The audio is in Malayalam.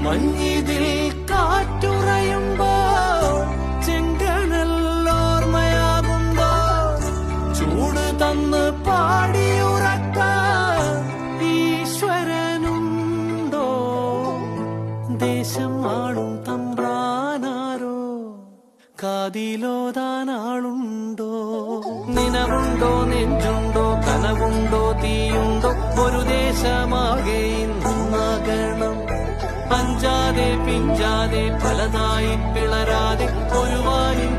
മഞ്ഞിതിൽ കാറ്റുറയുമ്പോൾ ചെങ്കനല്ലോർമ്മയാകുമ്പോൾ ചൂട് തന്ന് പാടിയുറക്കാൻ ഈശ്വരനുണ്ടോ? ദേശം ആളും തമ്പ്രാനാരോ കാതിലോതാനാളുണ്ടോ? നിനവുണ്ടോ, നെഞ്ചുണ്ടോ, കനവുണ്ടോ, തീയുണ്ടോ? ഒരു ദേശമാകെ ഇന്നാകണം. അഞ്ചാതെ പിഞ്ചാതെ പലതായി പിളരാതെ ഒരു വാനിൻ